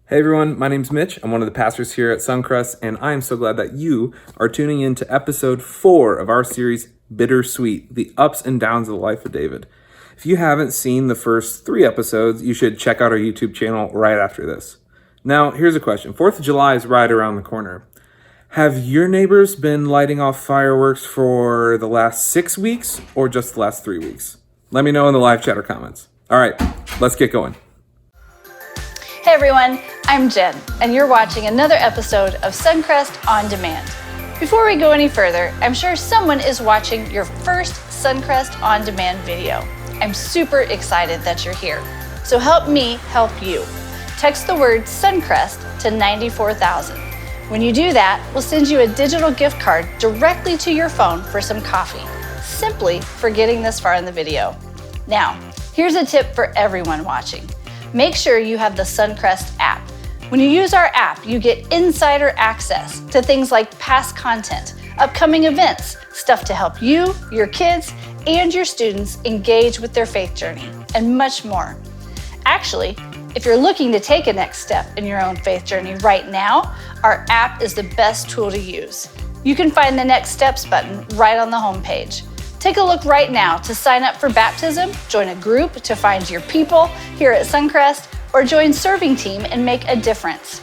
Hey everyone, my name's Mitch. I'm one of the pastors here at Suncrest, and I am so glad that you are tuning in to episode 4 of our series, BitterSweet, the ups and downs of the life of David. If you haven't seen the first 3 episodes, you should check out our YouTube channel right after this. Now, here's a question. 4th of July is right around the corner. Have your neighbors been lighting off fireworks for the last 6 weeks or just the last 3 weeks? Let me know in the live chat or comments. All right, let's get going. Hey everyone, I'm Jen, and you're watching another episode of Suncrest On Demand. Before we go any further, I'm sure someone is watching your first Suncrest On Demand video. I'm super excited that you're here. So help me help you. Text the word Suncrest to 94,000. When you do that, we'll send you a digital gift card directly to your phone for some coffee, simply for getting this far in the video. Now, here's a tip for everyone watching. Make sure you have the Suncrest app. When you use our app, you get insider access to things like past content, upcoming events, stuff to help you, your kids, and your students engage with their faith journey, and much more. Actually, if you're looking to take a next step in your own faith journey right now, our app is the best tool to use. You can find the Next Steps button right on the homepage. Take a look right now to sign up for baptism, join a group to find your people here at Suncrest, or join serving team and make a difference.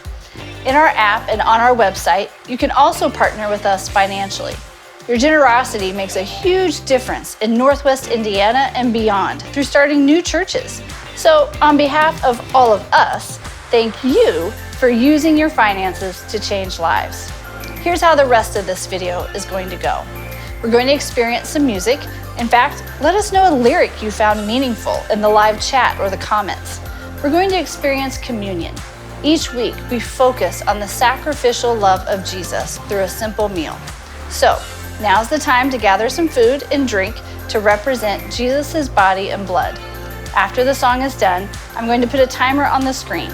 In our app and on our website, you can also partner with us financially. Your generosity makes a huge difference in Northwest Indiana and beyond through starting new churches. So on behalf of all of us, thank you for using your finances to change lives. Here's how the rest of this video is going to go. We're going to experience some music. In fact, let us know a lyric you found meaningful in the live chat or the comments. We're going to experience communion. Each week, we focus on the sacrificial love of Jesus through a simple meal. So, now's the time to gather some food and drink to represent Jesus' body and blood. After the song is done, I'm going to put a timer on the screen.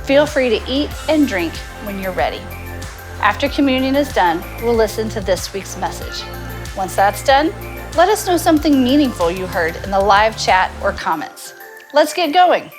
Feel free to eat and drink when you're ready. After communion is done, we'll listen to this week's message. Once that's done, let us know something meaningful you heard in the live chat or comments. Let's get going.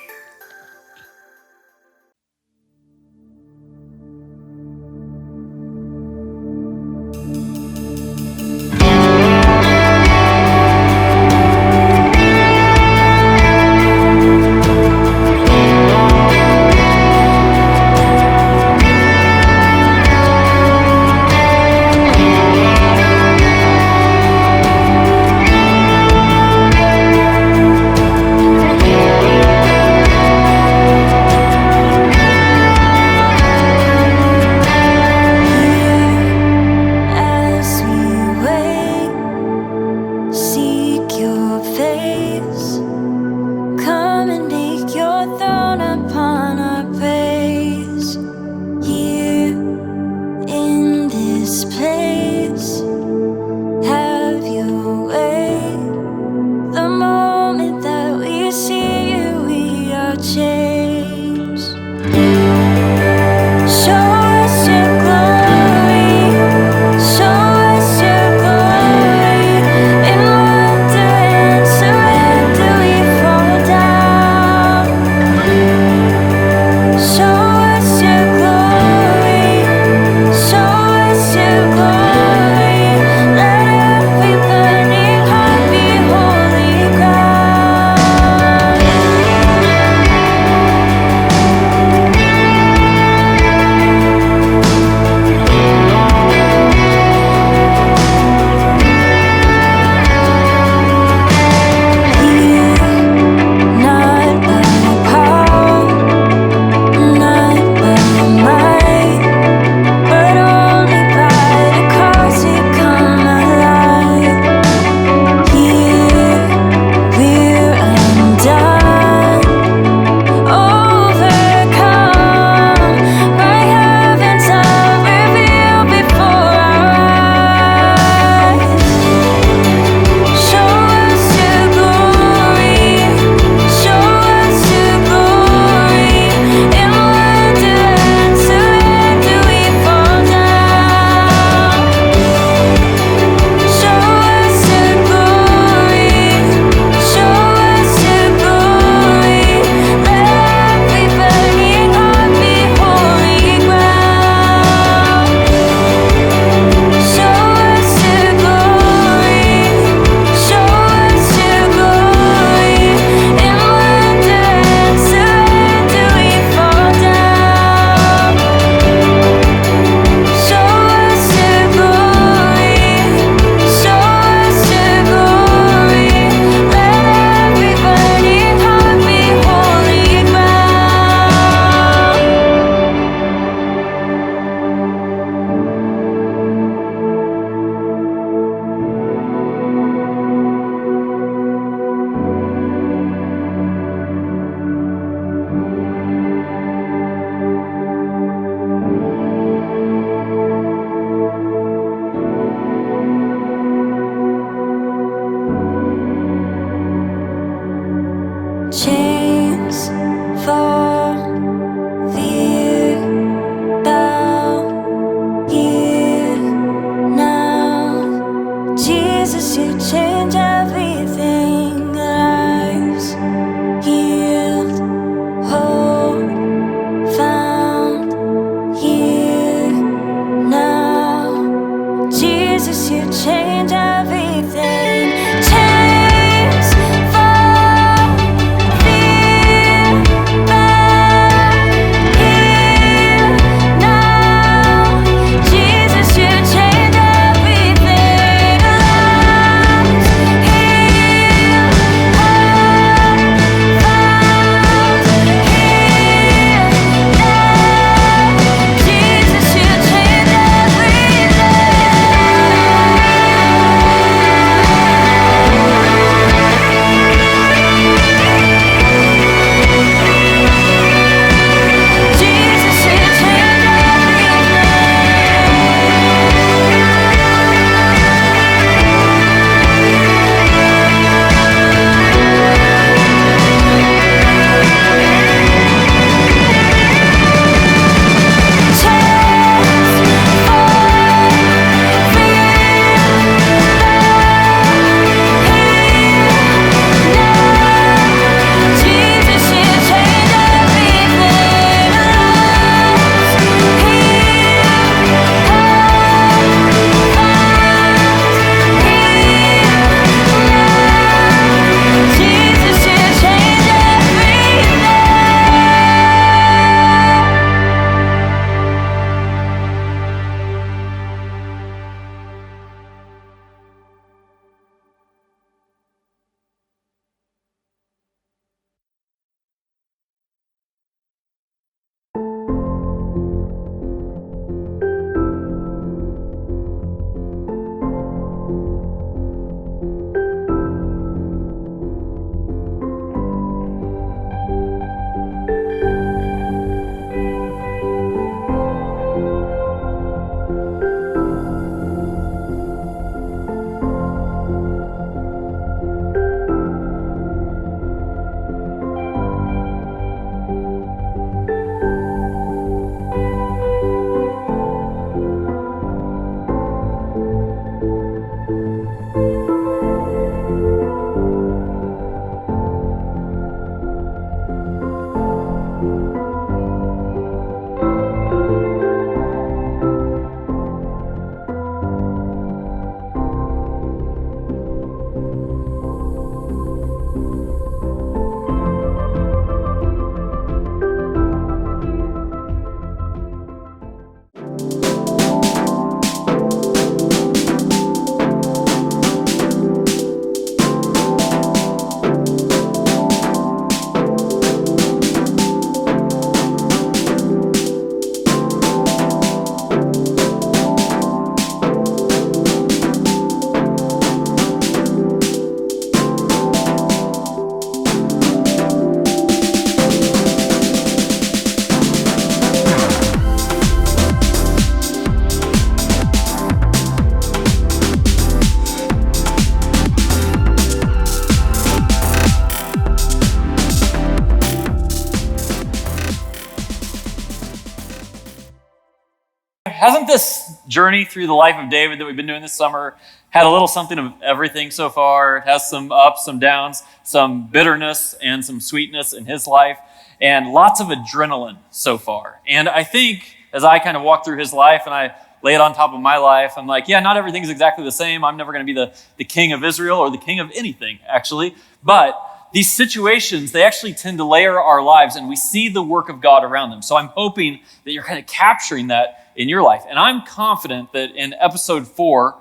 hasn't this journey through the life of David that we've been doing this summer had a little something of everything so far? It has some ups, some downs, some bitterness and some sweetness in his life, and lots of adrenaline so far. And I think as I kind of walk through his life and I lay it on top of my life, I'm like, yeah, not everything's exactly the same. I'm never going to be the king of Israel or the king of anything, actually. But these situations, they actually tend to layer our lives, and we see the work of God around them. So I'm hoping that you're kind of capturing that in your life. And I'm confident that in episode 4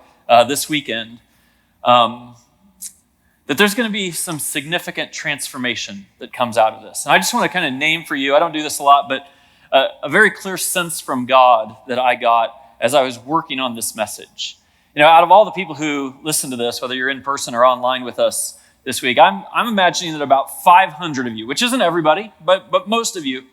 this weekend, that there's going to be some significant transformation that comes out of this. And I just want to kind of name for you, I don't do this a lot, but a very clear sense from God that I got as I was working on this message. You know, out of all the people who listen to this, whether you're in person or online with us this week, I'm imagining that about 500 of you, which isn't everybody, but most of you,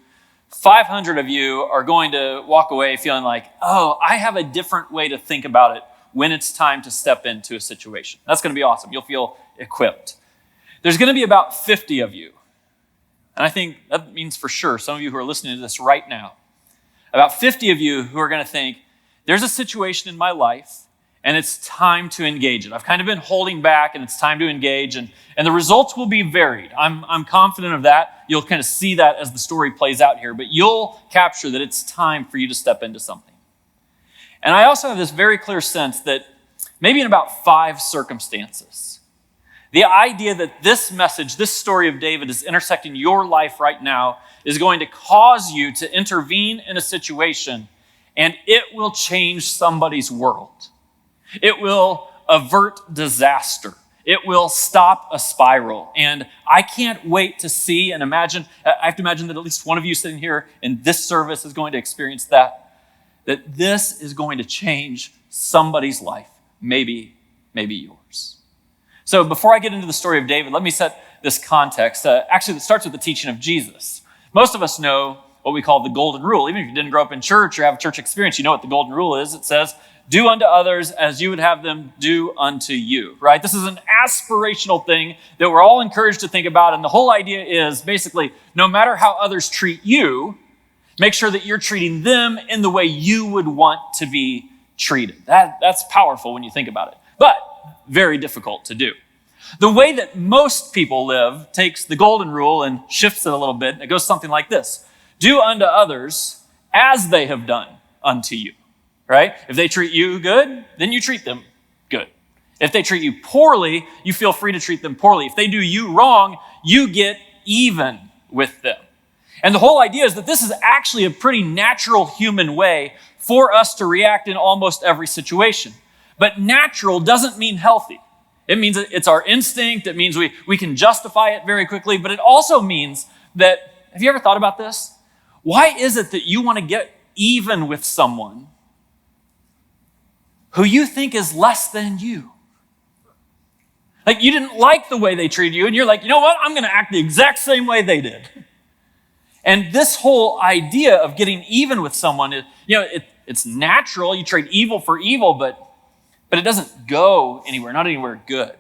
500 of you are going to walk away feeling like, oh, I have a different way to think about it when it's time to step into a situation. That's going to be awesome. You'll feel equipped. There's going to be about 50 of you. And I think that means for sure some of you who are listening to this right now, about 50 of you who are going to think, there's a situation in my life and it's time to engage it. I've kind of been holding back and it's time to engage, and the results will be varied. I'm confident of that. You'll kind of see that as the story plays out here, but you'll capture that it's time for you to step into something. And I also have this very clear sense that maybe in about 5 circumstances, the idea that this message, this story of David is intersecting your life right now is going to cause you to intervene in a situation, and it will change somebody's world. It will avert disaster. It will stop a spiral. And I can't wait to see and imagine, I have to imagine that at least one of you sitting here in this service is going to experience that this is going to change somebody's life, maybe yours. So before I get into the story of David, let me set this context. Actually, it starts with the teaching of Jesus. Most of us know what we call the golden rule. Even if you didn't grow up in church or have a church experience, you know what the golden rule is. It says, do unto others as you would have them do unto you, right? This is an aspirational thing that we're all encouraged to think about. And the whole idea is basically, no matter how others treat you, make sure that you're treating them in the way you would want to be treated. That's powerful when you think about it, but very difficult to do. The way that most people live takes the golden rule and shifts it a little bit. It goes something like this. Do unto others as they have done unto you, right? If they treat you good, then you treat them good. If they treat you poorly, you feel free to treat them poorly. If they do you wrong, you get even with them. And the whole idea is that this is actually a pretty natural human way for us to react in almost every situation. But natural doesn't mean healthy. It means it's our instinct. It means we can justify it very quickly. But it also means that, have you ever thought about this? Why is it that you want to get even with someone who you think is less than you? Like, you didn't like the way they treated you, and you're like, you know what? I'm going to act the exact same way they did. And this whole idea of getting even with someone, it's natural. You trade evil for evil, but it doesn't go anywhere, not anywhere good.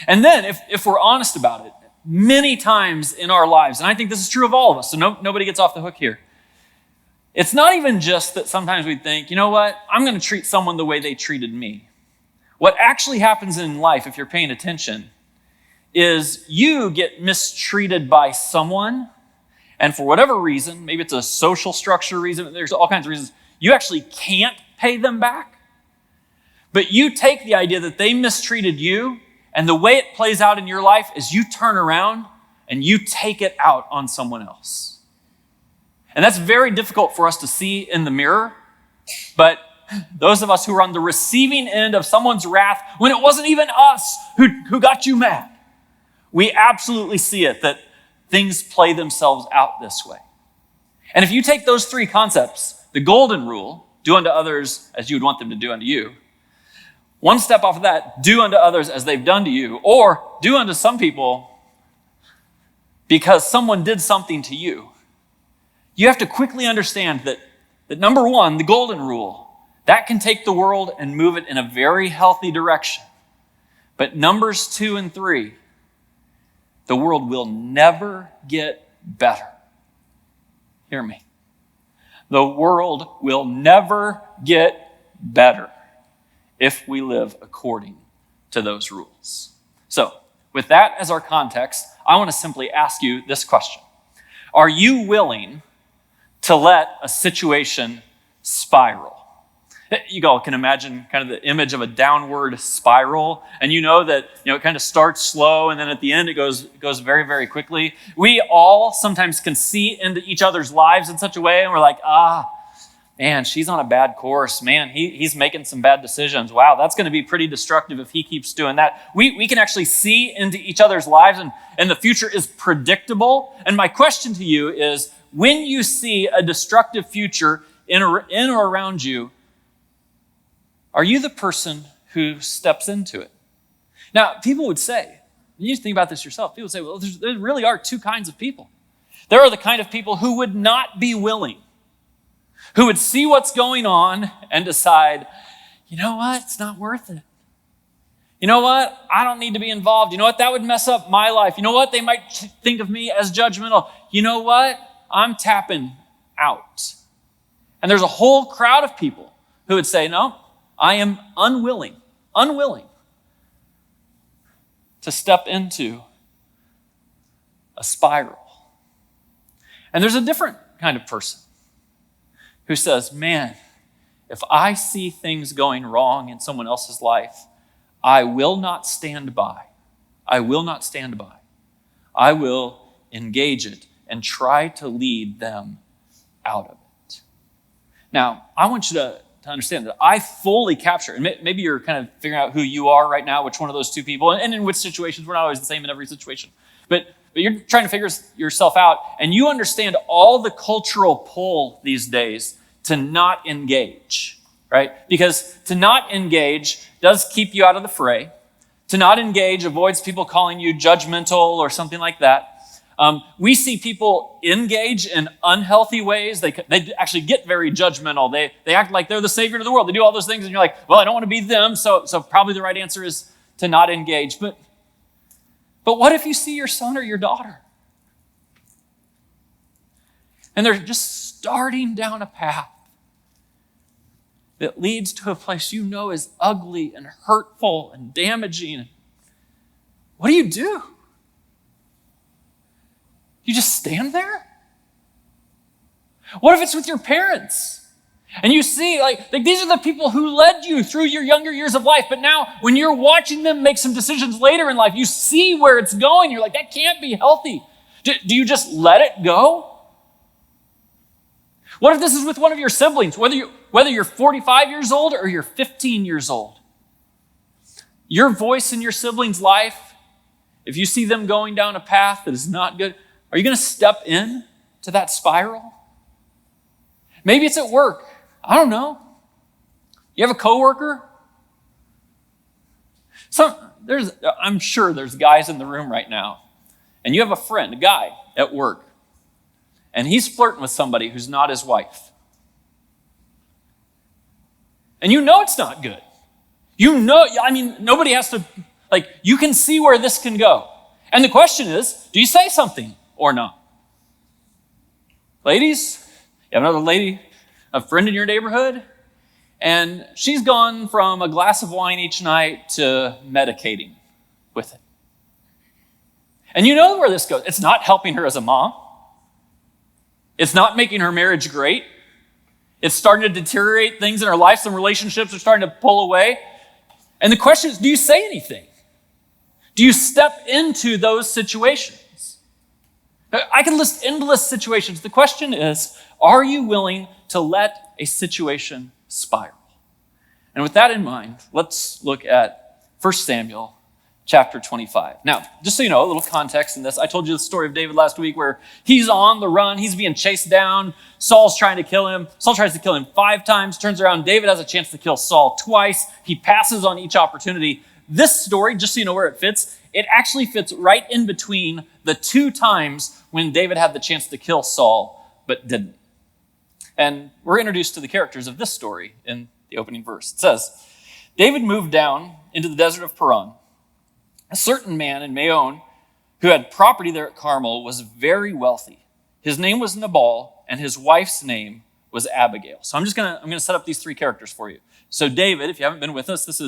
And then, if we're honest about it, many times in our lives, and I think this is true of all of us, so nobody gets off the hook here. It's not even just that sometimes we think, you know what, I'm going to treat someone the way they treated me. What actually happens in life, if you're paying attention, is you get mistreated by someone, and for whatever reason, maybe it's a social structure reason, there's all kinds of reasons, you actually can't pay them back. But you take the idea that they mistreated you, and the way it plays out in your life is you turn around and you take it out on someone else. And that's very difficult for us to see in the mirror, but those of us who are on the receiving end of someone's wrath, when it wasn't even us who got you mad, we absolutely see it, that things play themselves out this way. And if you take those 3 concepts, the golden rule, do unto others as you would want them to do unto you, one step off of that, do unto others as they've done to you, or do unto some people because someone did something to you. You have to quickly understand that number 1, the golden rule, that can take the world and move it in a very healthy direction. But numbers 2 and 3, the world will never get better. Hear me. The world will never get better if we live according to those rules. So, with that as our context, I want to simply ask you this question. Are you willing to let a situation spiral? You all can imagine kind of the image of a downward spiral, and you know that it kind of starts slow, and then at the end it goes very, very quickly. We all sometimes can see into each other's lives in such a way, and we're like, man, she's on a bad course. Man, he's making some bad decisions. Wow, that's going to be pretty destructive if he keeps doing that. We can actually see into each other's lives, and the future is predictable. And my question to you is, when you see a destructive future in or around you, are you the person who steps into it? Now, people would say, you need to think about this yourself. People would say, well, there really are two kinds of people. There are the kind of people who would not be willing, who would see what's going on and decide, you know what, it's not worth it. You know what, I don't need to be involved. You know what, that would mess up my life. You know what, they might think of me as judgmental. You know what, I'm tapping out. And there's a whole crowd of people who would say, no, I am unwilling to step into a spiral. And there's a different kind of person who says, man, if I see things going wrong in someone else's life, I will not stand by. I will not stand by. I will engage it and try to lead them out of it. Now, I want you to understand that I fully capture, and maybe you're kind of figuring out who you are right now, which one of those two people, and in which situations. We're not always the same in every situation. But you're trying to figure yourself out, and you understand all the cultural pull these days to not engage, right? Because to not engage does keep you out of the fray. To not engage avoids people calling you judgmental or something like that. We see people engage in unhealthy ways. They actually get very judgmental. They act like they're the savior of the world. They do all those things, and you're like, well, I don't want to be them, so probably the right answer is to not engage. But what if you see your son or your daughter, and they're just starting down a path that leads to a place you know is ugly and hurtful and damaging? What do? You just stand there? What if it's with your parents? And you see, like these are the people who led you through your younger years of life, but now when you're watching them make some decisions later in life, you see where it's going. You're like, that can't be healthy. Do you just let it go? What if this is with one of your siblings, whether you're 45 years old or you're 15 years old? Your voice in your sibling's life, if you see them going down a path that is not good, are you going to step in to that spiral? Maybe it's at work. I don't know. You have a coworker? I'm sure there's guys in the room right now, and you have a friend, a guy at work, and he's flirting with somebody who's not his wife. And you know it's not good. Nobody has to, you can see where this can go. And the question is, do you say something or not? Ladies, you have another lady, a friend in your neighborhood, and she's gone from a glass of wine each night to medicating with it. And you know where this goes. It's not helping her as a mom. It's not making her marriage great. It's starting to deteriorate things in her life. Some relationships are starting to pull away. And the question is, do you say anything? Do you step into those situations? I can list endless situations. The question is, are you willing to let a situation spiral? And with that in mind, let's look at 1 Samuel chapter 25. Now, just so you know, a little context in this. I told you the story of David last week where he's on the run. He's being chased down. Saul's trying to kill him. Saul tries to kill him 5 times. Turns around, David has a chance to kill Saul twice. He passes on each opportunity. This story, just so you know where it fits, it actually fits right in between the 2 times when David had the chance to kill Saul, but didn't. And we're introduced to the characters of this story in the opening verse. It says, David moved down into the desert of Paran. A certain man in Maon who had property there at Carmel was very wealthy. His name was Nabal, and his wife's name was was Abigail. So I'm gonna set up these three characters for you. So David, if you haven't been with us, this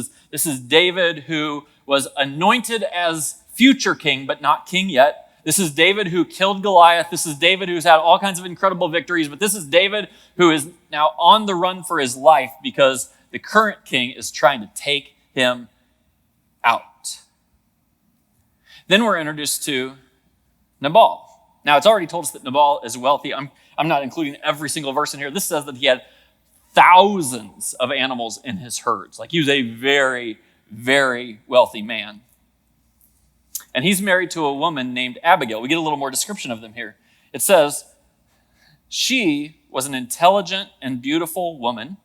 is David who was anointed as future king, but not king yet. This is David who killed Goliath. This is David who's had all kinds of incredible victories, but this is David who is now on the run for his life because the current king is trying to take him out. Then we're introduced to Nabal. Now, it's already told us that Nabal is wealthy. I'm not including every single verse in here. This says that he had thousands of animals in his herds. Like, he was a very, very wealthy man. And he's married to a woman named Abigail. We get a little more description of them here. It says, she was an intelligent and beautiful woman.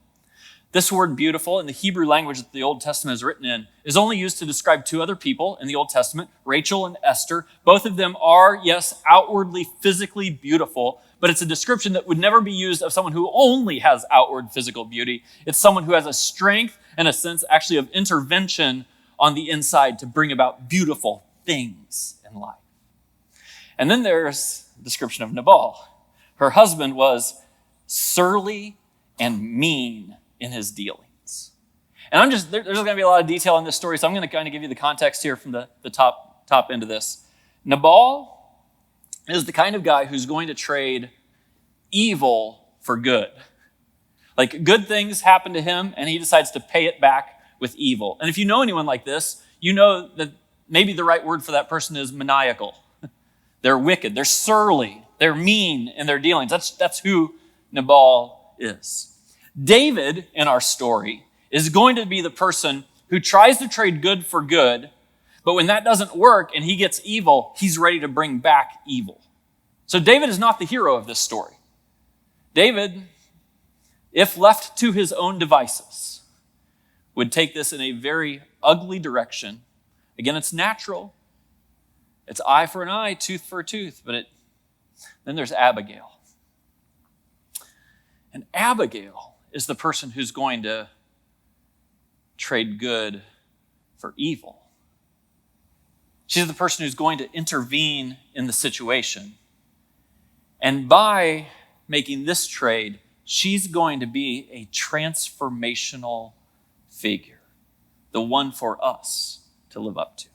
This word beautiful in the Hebrew language that the Old Testament is written in is only used to describe two other people in the Old Testament, Rachel and Esther. Both of them are, yes, outwardly, physically beautiful, but it's a description that would never be used of someone who only has outward physical beauty. It's someone who has a strength and a sense actually of intervention on the inside to bring about beautiful things in life. And then there's the description of Nabal. Her husband was surly and mean in his dealings. And there's going to be a lot of detail in this story, so I'm going to kind of give you the context here from the top end of this. Nabal is the kind of guy who's going to trade evil for good. Like, good things happen to him, and he decides to pay it back with evil. And if you know anyone like this, you know that maybe the right word for that person is maniacal. They're wicked, they're surly, they're mean in their dealings. That's who Nabal is. David, in our story, is going to be the person who tries to trade good for good, but when that doesn't work and he gets evil, he's ready to bring back evil. So David is not the hero of this story. David, if left to his own devices, would take this in a very ugly direction. Again, it's natural. It's eye for an eye, tooth for a tooth. But then there's Abigail. And Abigail is the person who's going to trade good for evil. She's the person who's going to intervene in the situation. And by making this trade, she's going to be a transformational figure, the one for us to live up to.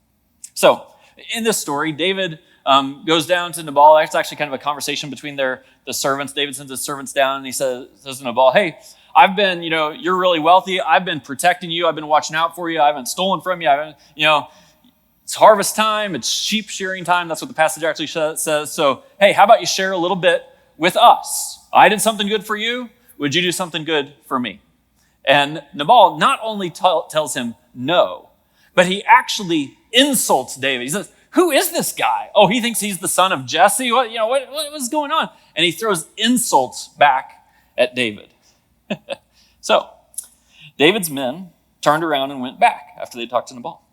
So, in this story, David goes down to Nabal. It's actually kind of a conversation between the servants. David sends his servants down and he says to Nabal, hey, I've been, you're really wealthy. I've been protecting you. I've been watching out for you. I haven't stolen from you. It's harvest time. It's sheep shearing time. That's what the passage actually says. So, hey, how about you share a little bit with us? I did something good for you. Would you do something good for me? And Nabal not only tells him no, but he actually insults David. He says, who is this guy? Oh, he thinks he's the son of Jesse? What's going on? And he throws insults back at David. So, David's men turned around and went back after they talked to Nabal.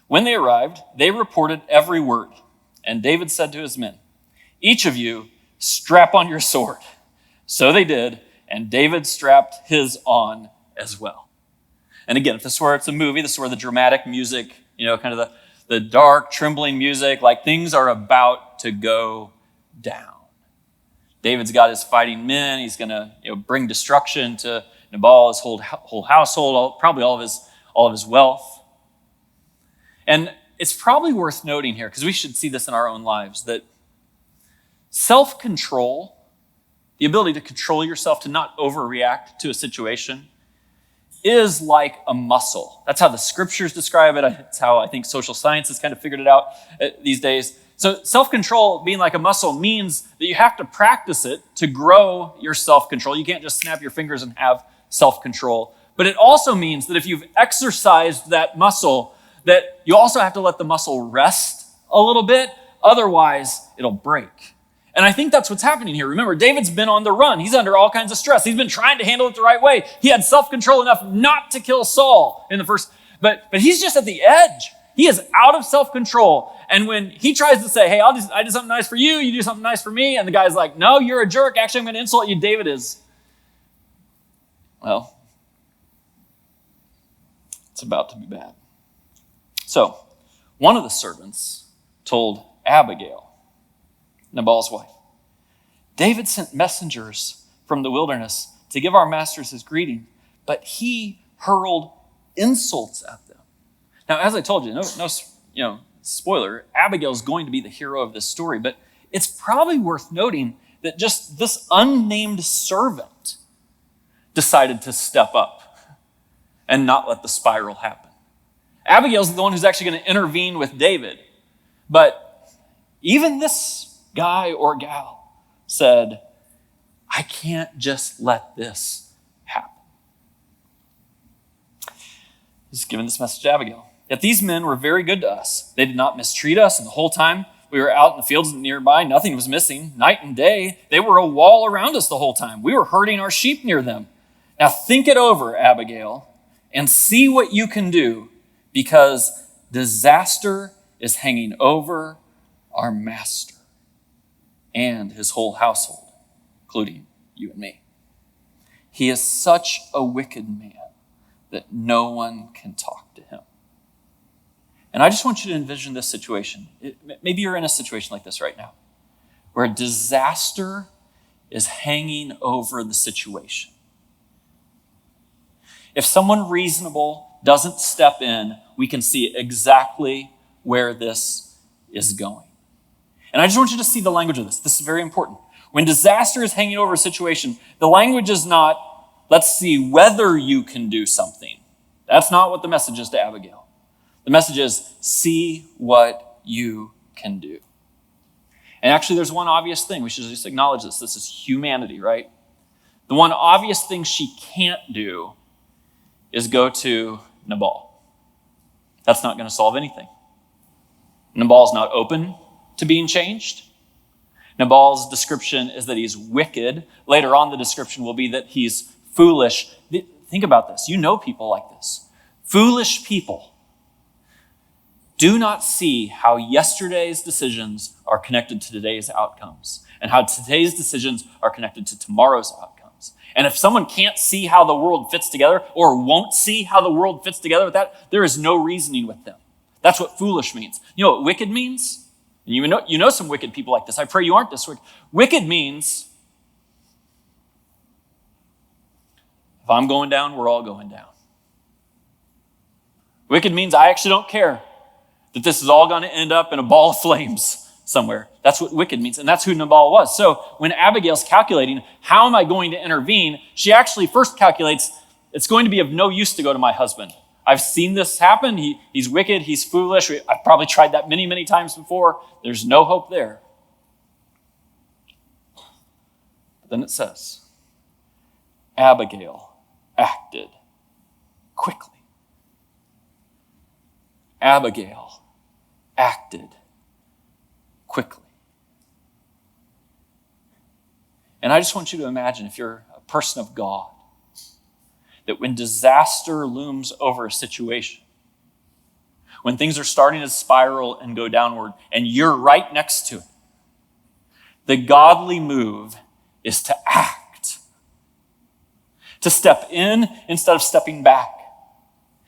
When they arrived, they reported every word. And David said to his men, each of you strap on your sword. So they did, and David strapped his on as well. And again, if this were it's a movie, this were the dramatic music, kind of the dark, trembling music, like things are about to go down. David's got his fighting men. He's going to bring destruction to Nabal, his whole household, probably all of his wealth. And it's probably worth noting here, because we should see this in our own lives, that self-control, the ability to control yourself, to not overreact to a situation, is like a muscle. That's how the scriptures describe it. It's how I think social science has kind of figured it out these days. So self-control, being like a muscle, means that you have to practice it to grow your self-control. You can't just snap your fingers and have self-control. But it also means that if you've exercised that muscle, that you also have to let the muscle rest a little bit. Otherwise, it'll break. And I think that's what's happening here. Remember, David's been on the run. He's under all kinds of stress. He's been trying to handle it the right way. He had self-control enough not to kill Saul in the first, but he's just at the edge. He is out of self-control. And when he tries to say, hey, I did something nice for you, you do something nice for me, and the guy's like, no, you're a jerk. Actually, I'm going to insult you. David is, well, it's about to be bad. So, one of the servants told Abigail, Nabal's wife, David sent messengers from the wilderness to give our masters his greeting, but he hurled insults at them. Now, as I told you, no spoiler, Abigail's going to be the hero of this story, but it's probably worth noting that just this unnamed servant decided to step up and not let the spiral happen. Abigail's the one who's actually going to intervene with David, but even this guy or gal said, I can't just let this happen. He's given this message to Abigail. Yet these men were very good to us. They did not mistreat us, and the whole time we were out in the fields nearby, nothing was missing. Night and day, they were a wall around us the whole time. We were herding our sheep near them. Now think it over, Abigail, and see what you can do, because disaster is hanging over our master and his whole household, including you and me. He is such a wicked man that no one can talk to him. And I just want you to envision this situation. Maybe you're in a situation like this right now, where disaster is hanging over the situation. If someone reasonable doesn't step in, we can see exactly where this is going. And I just want you to see the language of this. This is very important. When disaster is hanging over a situation, the language is not, let's see whether you can do something. That's not what the message is to Abigail. The message is, see what you can do. And actually, there's one obvious thing. We should just acknowledge this. This is humanity, right? The one obvious thing she can't do is go to Nabal. That's not going to solve anything. Nabal's not open to being changed. Nabal's description is that he's wicked. Later on, the description will be that he's foolish. Think about this. You know people like this. Foolish people do not see how yesterday's decisions are connected to today's outcomes, and how today's decisions are connected to tomorrow's outcomes. And if someone can't see how the world fits together, or won't see how the world fits together with that, there is no reasoning with them. That's what foolish means. You know what wicked means? And you know some wicked people like this. I pray you aren't this wicked. Wicked means, if I'm going down, we're all going down. Wicked means I actually don't care that this is all going to end up in a ball of flames somewhere. That's what wicked means, and that's who Nabal was. So when Abigail's calculating, how am I going to intervene? She actually first calculates, it's going to be of no use to go to my husband. I've seen this happen. He's wicked. He's foolish. I've probably tried that many, many times before. There's no hope there. But then it says, Abigail acted quickly. Abigail acted quickly. And I just want you to imagine, if you're a person of God, that when disaster looms over a situation, when things are starting to spiral and go downward, and you're right next to it, the godly move is to act, to step in instead of stepping back.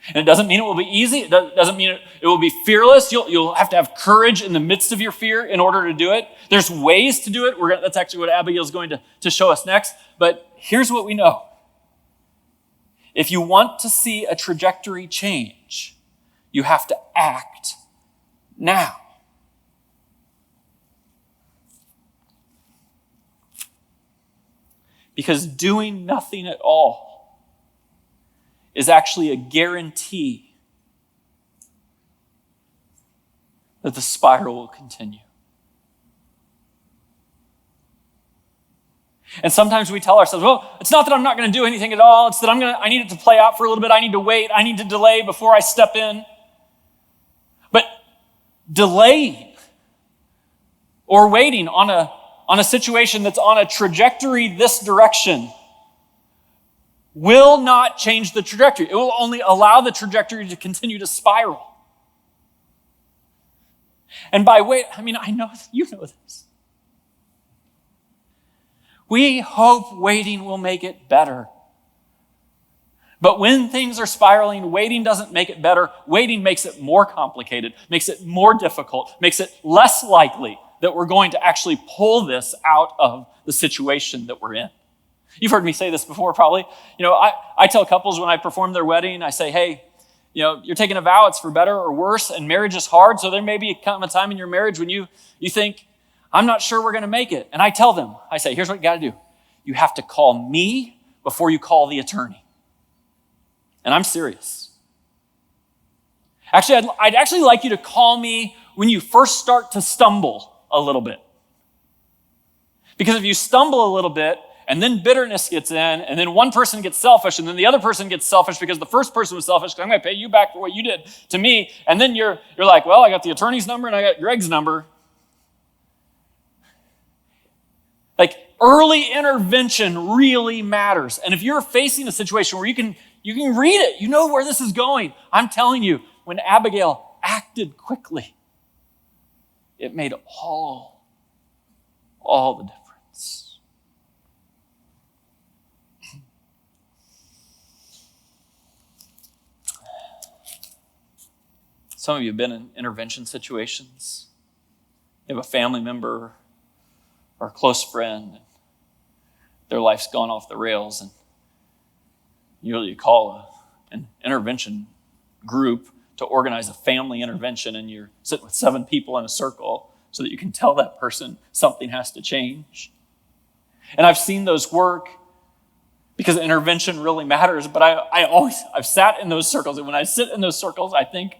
And it doesn't mean it will be easy. It doesn't mean it will be fearless. You'll have to have courage in the midst of your fear in order to do it. There's ways to do it. That's actually what Abigail is going to show us next. But here's what we know. If you want to see a trajectory change, you have to act now. Because doing nothing at all is actually a guarantee that the spiral will continue. And sometimes we tell ourselves, well, it's not that I'm not going to do anything at all. It's that I need it to play out for a little bit. I need to wait. I need to delay before I step in. But delaying or waiting on a situation that's on a trajectory this direction will not change the trajectory. It will only allow the trajectory to continue to spiral. And by wait, I know you know this. We hope waiting will make it better. But when things are spiraling, waiting doesn't make it better. Waiting makes it more complicated, makes it more difficult, makes it less likely that we're going to actually pull this out of the situation that we're in. You've heard me say this before, probably. I tell couples when I perform their wedding, I say, hey, you're taking a vow, it's for better or worse, and marriage is hard, so there may be a time in your marriage when you think, I'm not sure we're going to make it. And I tell them, I say, here's what you got to do. You have to call me before you call the attorney. And I'm serious. Actually, I'd actually like you to call me when you first start to stumble a little bit. Because if you stumble a little bit, and then bitterness gets in, and then one person gets selfish, and then the other person gets selfish because the first person was selfish, because I'm going to pay you back for what you did to me. And then you're like, well, I got the attorney's number and I got Greg's number. Like, early intervention really matters. And if you're facing a situation where you can read it, you know where this is going. I'm telling you, when Abigail acted quickly, it made all the difference. Some of you have been in intervention situations. You have a family member or a close friend, their life's gone off the rails, and you call an intervention group to organize a family intervention, and you're sitting with 7 people in a circle so that you can tell that person something has to change. And I've seen those work because intervention really matters, but I've sat in those circles, and when I sit in those circles, I think,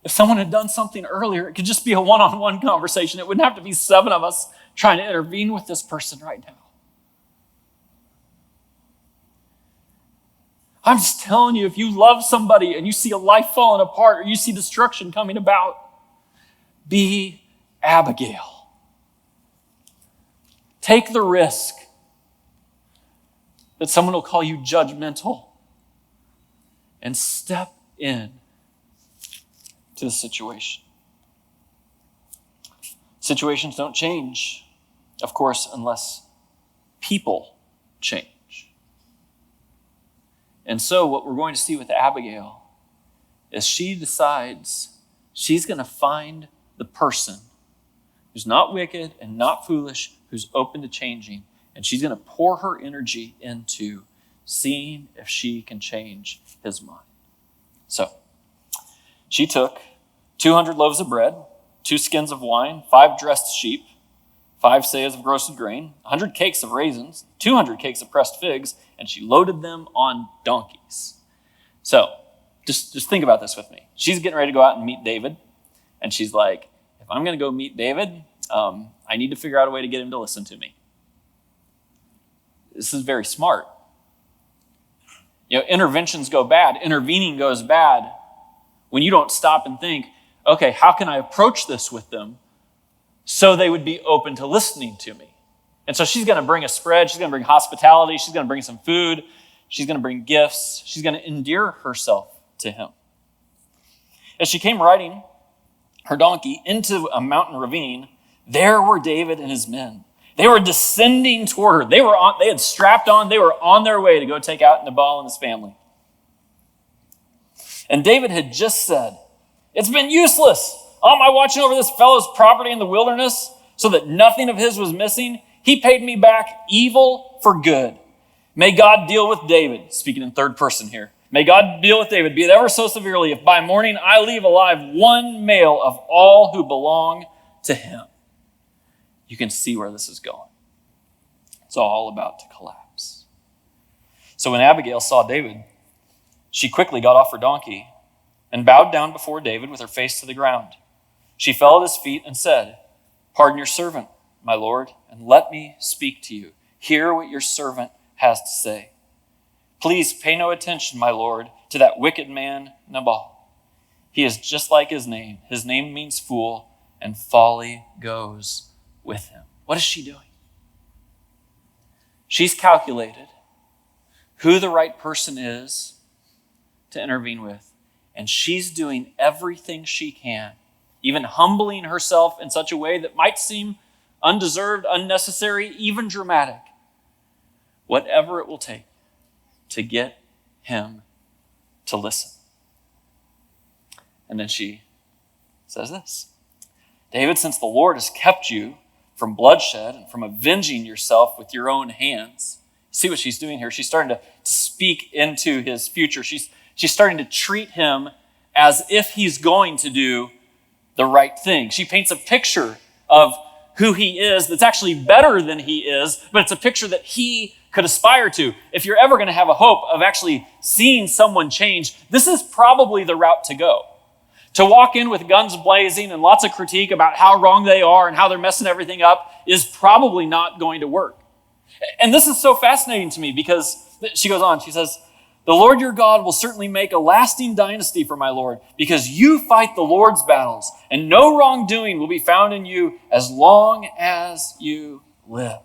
if someone had done something earlier, it could just be a one-on-one conversation. It wouldn't have to be 7 of us trying to intervene with this person right now. I'm just telling you, if you love somebody and you see a life falling apart or you see destruction coming about, be Abigail. Take the risk that someone will call you judgmental and step in to the situation. Situations don't change, of course, unless people change. And so what we're going to see with Abigail is she decides she's going to find the person who's not wicked and not foolish, who's open to changing, and she's going to pour her energy into seeing if she can change his mind. So she took 200 loaves of bread, 2 skins of wine, 5 dressed sheep, 5 seahs of roasted grain, 100 cakes of raisins, 200 cakes of pressed figs, and she loaded them on donkeys. So just think about this with me. She's getting ready to go out and meet David, and she's like, if I'm going to go meet David, I need to figure out a way to get him to listen to me. This is very smart. Interventions go bad. Intervening goes bad when you don't stop and think, okay, how can I approach this with them so they would be open to listening to me? And so she's going to bring a spread. She's going to bring hospitality. She's going to bring some food. She's going to bring gifts. She's going to endear herself to him. As she came riding her donkey into a mountain ravine, there were David and his men. They were descending toward her. They had strapped on. They were on their way to go take out Nabal and his family. And David had just said, it's been useless. All my watching over this fellow's property in the wilderness so that nothing of his was missing. He paid me back evil for good. May God deal with David, speaking in third person here. May God deal with David, be it ever so severely, if by morning I leave alive 1 male of all who belong to him. You can see where this is going. It's all about to collapse. So when Abigail saw David, she quickly got off her donkey and bowed down before David with her face to the ground. She fell at his feet and said, pardon your servant, my lord, and let me speak to you. Hear what your servant has to say. Please pay no attention, my lord, to that wicked man, Nabal. He is just like his name. His name means fool, and folly goes with him. What is she doing? She's calculated who the right person is to intervene with, and she's doing everything she can, even humbling herself in such a way that might seem undeserved, unnecessary, even dramatic. Whatever it will take to get him to listen. And then she says this, David, since the Lord has kept you from bloodshed and from avenging yourself with your own hands. See what she's doing here? She's starting to speak into his future. She's starting to treat him as if he's going to do the right thing. She paints a picture of who he is that's actually better than he is, but it's a picture that he could aspire to. If you're ever going to have a hope of actually seeing someone change, this is probably the route to go. To walk in with guns blazing and lots of critique about how wrong they are and how they're messing everything up is probably not going to work. And this is so fascinating to me because she goes on, she says, "The Lord your God will certainly make a lasting dynasty for my Lord, because you fight the Lord's battles, and no wrongdoing will be found in you as long as you live."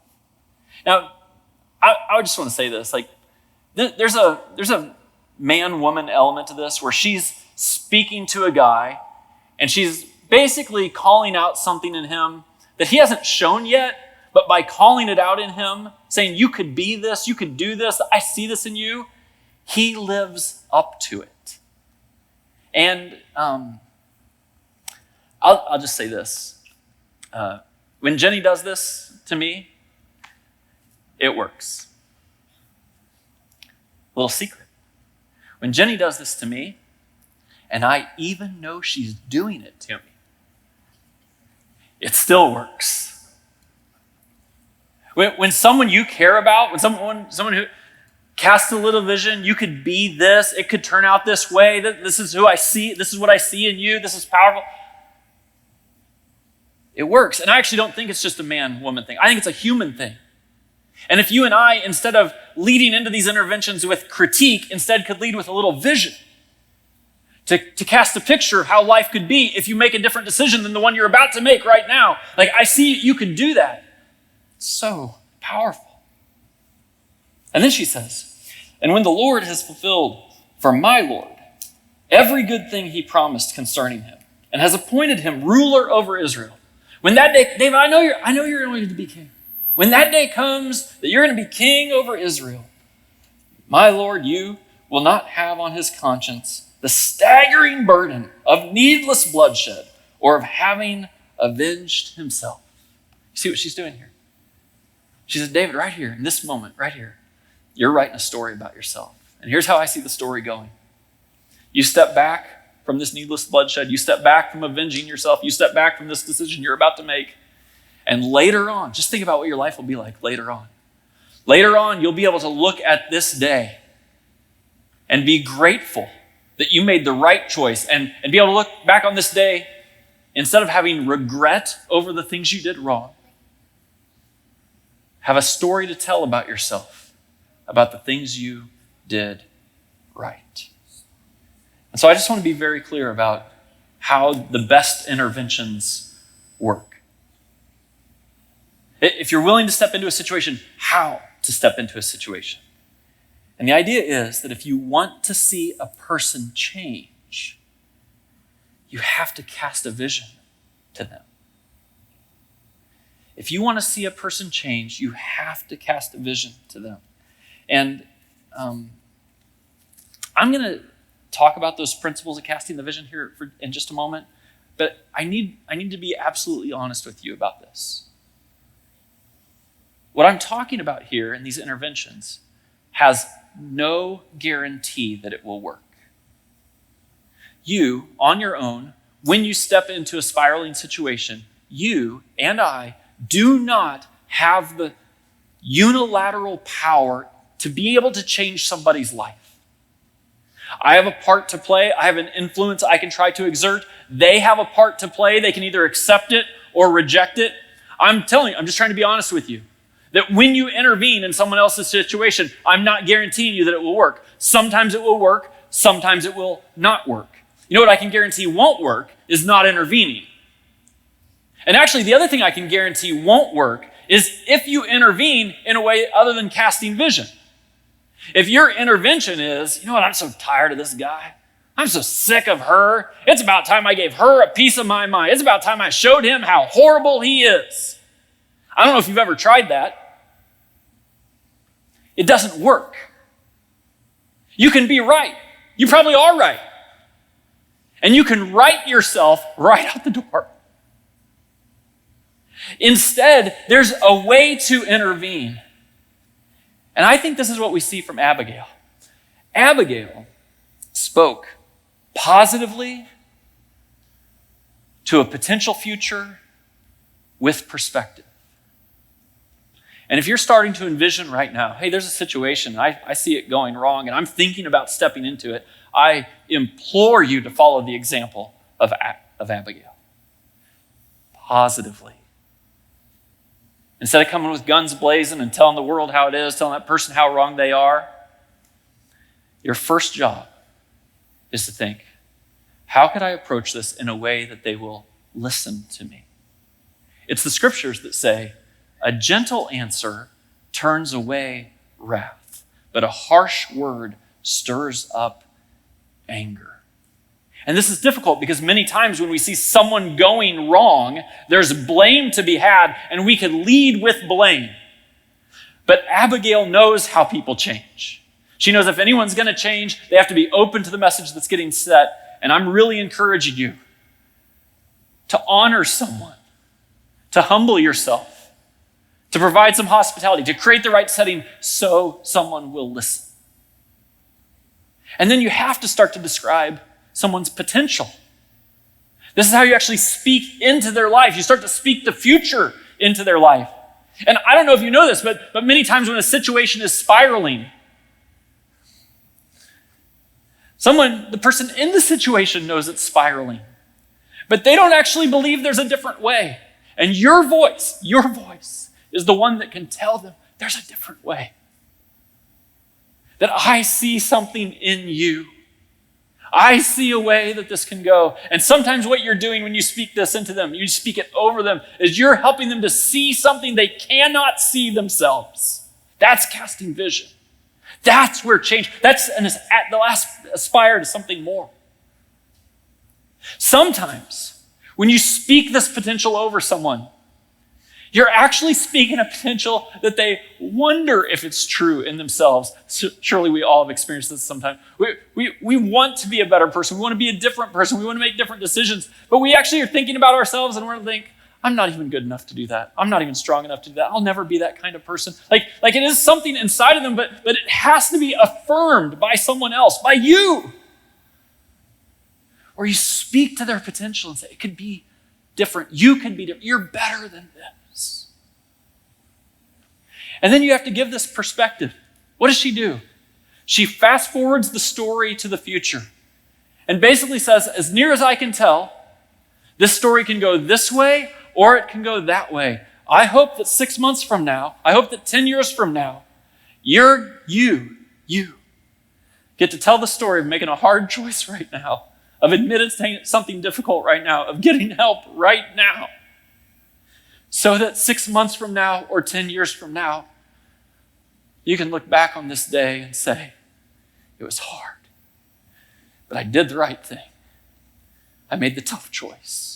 Now, I just want to say this, like, there's a man-woman element to this where she's speaking to a guy, and she's basically calling out something in him that he hasn't shown yet, but by calling it out in him, saying, you could be this, you could do this, I see this in you, he lives up to it. And I'll just say this. When Jenny does this to me, it works. Little secret. When Jenny does this to me, and I even know she's doing it to me, it still works. When someone you care about, when someone who casts a little vision, you could be this, it could turn out this way, this is who I see, this is what I see in you, this is powerful. It works. And I actually don't think it's just a man-woman thing. I think it's a human thing. And if you and I, instead of leading into these interventions with critique, instead could lead with a little vision, to cast a picture of how life could be if you make a different decision than the one you're about to make right now. Like, I see you can do that. It's so powerful. And then she says, "And when the Lord has fulfilled for my Lord every good thing he promised concerning him, and has appointed him ruler over Israel." When that day, David, I know you're going to be king. When that day comes that you're going to be king over Israel, my Lord, you will not have on his conscience the staggering burden of needless bloodshed or of having avenged himself. You see what she's doing here? She said, David, right here, in this moment, right here, you're writing a story about yourself. And here's how I see the story going. You step back from this needless bloodshed. You step back from avenging yourself. You step back from this decision you're about to make. And later on, just think about what your life will be like later on. Later on, you'll be able to look at this day and be grateful that you made the right choice and be able to look back on this day instead of having regret over the things you did wrong. Have a story to tell about yourself, about the things you did right. And so I just want to be very clear about how the best interventions work. If you're willing to step into a situation, how to step into a situation. And the idea is that if you want to see a person change, you have to cast a vision to them. If you want to see a person change, you have to cast a vision to them. And I'm going to talk about those principles of casting the vision here in just a moment, but I need to be absolutely honest with you about this. What I'm talking about here in these interventions has no guarantee that it will work. You, on your own, when you step into a spiraling situation, you and I do not have the unilateral power to be able to change somebody's life. I have a part to play. I have an influence I can try to exert. They have a part to play. They can either accept it or reject it. I'm just trying to be honest with you. That when you intervene in someone else's situation, I'm not guaranteeing you that it will work. Sometimes it will work, sometimes it will not work. You know what I can guarantee won't work is not intervening. And actually, the other thing I can guarantee won't work is if you intervene in a way other than casting vision. If your intervention is, you know what, I'm so tired of this guy. I'm so sick of her. It's about time I gave her a piece of my mind. It's about time I showed him how horrible he is. I don't know if you've ever tried that. It doesn't work. You can be right. You probably are right. And you can write yourself right out the door. Instead, there's a way to intervene. And I think this is what we see from Abigail. Abigail spoke positively to a potential future with perspective. And if you're starting to envision right now, hey, there's a situation, I see it going wrong, and I'm thinking about stepping into it, I implore you to follow the example of Abigail. Positively. Instead of coming with guns blazing and telling the world how it is, telling that person how wrong they are, your first job is to think, how could I approach this in a way that they will listen to me? It's the scriptures that say, a gentle answer turns away wrath, but a harsh word stirs up anger. And this is difficult because many times when we see someone going wrong, there's blame to be had, and we can lead with blame. But Abigail knows how people change. She knows if anyone's going to change, they have to be open to the message that's getting set. And I'm really encouraging you to honor someone, to humble yourself, to provide some hospitality, to create the right setting so someone will listen. And then you have to start to describe someone's potential. This is how you actually speak into their life. You start to speak the future into their life. And I don't know if you know this, but many times when a situation is spiraling, the person in the situation knows it's spiraling, but they don't actually believe there's a different way. And your voice is the one that can tell them there's a different way. That I see something in you. I see a way that this can go. And sometimes what you're doing when you speak this into them, you speak it over them, is you're helping them to see something they cannot see themselves. That's casting vision. That's where change, that's at the last aspire to something more. Sometimes when you speak this potential over someone, you're actually speaking a potential that they wonder if it's true in themselves. Surely we all have experienced this sometime. We want to be a better person. We want to be a different person. We want to make different decisions. But we actually are thinking about ourselves and we're going to think, I'm not even good enough to do that. I'm not even strong enough to do that. I'll never be that kind of person. Like it is something inside of them, but it has to be affirmed by someone else, by you. Or you speak to their potential and say, it could be different. You can be different. You're better than this. And then you have to give this perspective. What does she do? She fast forwards the story to the future and basically says, as near as I can tell, this story can go this way or it can go that way. I hope that 6 months from now, I hope that 10 years from now, you get to tell the story of making a hard choice right now, of admitting something difficult right now, of getting help right now. So that 6 months from now or 10 years from now, you can look back on this day and say, it was hard, but I did the right thing. I made the tough choice.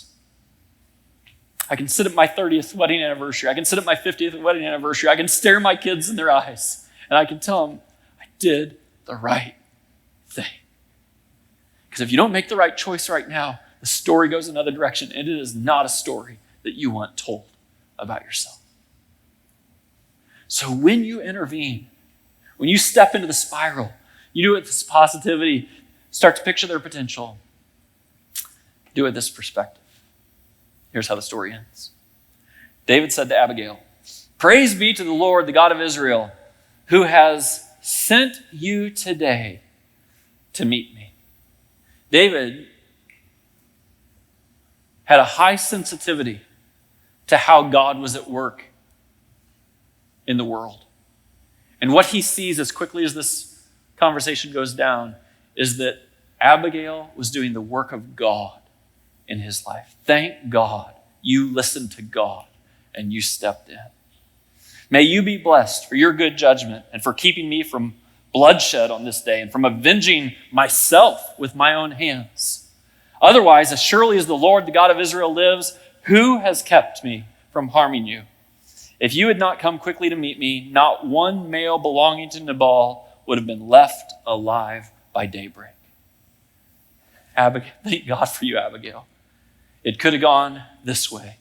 I can sit at my 30th wedding anniversary. I can sit at my 50th wedding anniversary. I can stare my kids in their eyes and I can tell them, I did the right thing. Because if you don't make the right choice right now, the story goes another direction and it is not a story that you want told about yourself. So when you intervene, when you step into the spiral, you do it with this positivity, start to picture their potential, do it with this perspective. Here's how the story ends. David said to Abigail, "Praise be to the Lord, the God of Israel, who has sent you today to meet me." David had a high sensitivity to how God was at work in the world. And what he sees as quickly as this conversation goes down is that Abigail was doing the work of God in his life. Thank God you listened to God and you stepped in. May you be blessed for your good judgment and for keeping me from bloodshed on this day and from avenging myself with my own hands. Otherwise, as surely as the Lord, the God of Israel lives, who has kept me from harming you? If you had not come quickly to meet me, not one male belonging to Nabal would have been left alive by daybreak. Abigail, thank God for you, Abigail. It could have gone this way.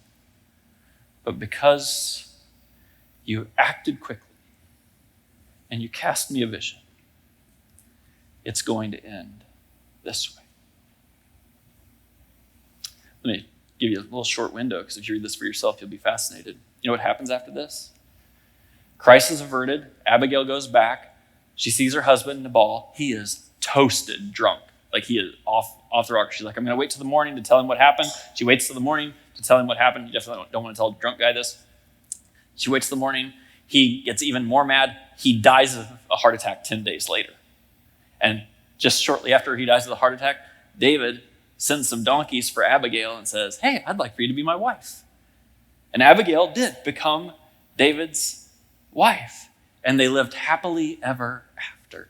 but because you acted quickly and you cast me a vision, it's going to end this way. Let me give you a little short window, because if you read this for yourself, you'll be fascinated. You know what happens after this? Crisis is averted. Abigail goes back. She sees her husband, Nabal. He is toasted drunk. Like, he is off the rocker. She's like, I'm going to wait till the morning to tell him what happened. She waits till the morning to tell him what happened. You definitely don't want to tell a drunk guy this. She waits till the morning. He gets even more mad. He dies of a heart attack 10 days later. And just shortly after he dies of the heart attack, David sends some donkeys for Abigail and says, hey, I'd like for you to be my wife. And Abigail did become David's wife. And they lived happily ever after.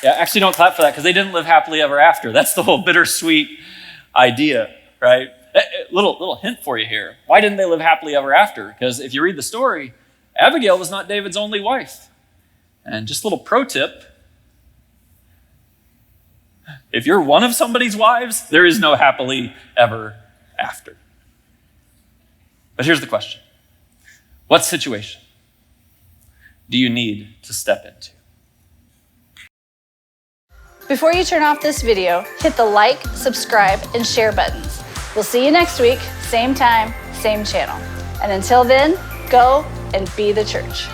Yeah, actually don't clap for that, because they didn't live happily ever after. That's the whole bittersweet idea, right? Little hint for you here. Why didn't they live happily ever after? Because if you read the story, Abigail was not David's only wife. And just a little pro tip, if you're one of somebody's wives, there is no happily ever after. But here's the question. What situation do you need to step into? Before you turn off this video, hit the like, subscribe, and share buttons. We'll see you next week, same time, same channel. And until then, go and be the church.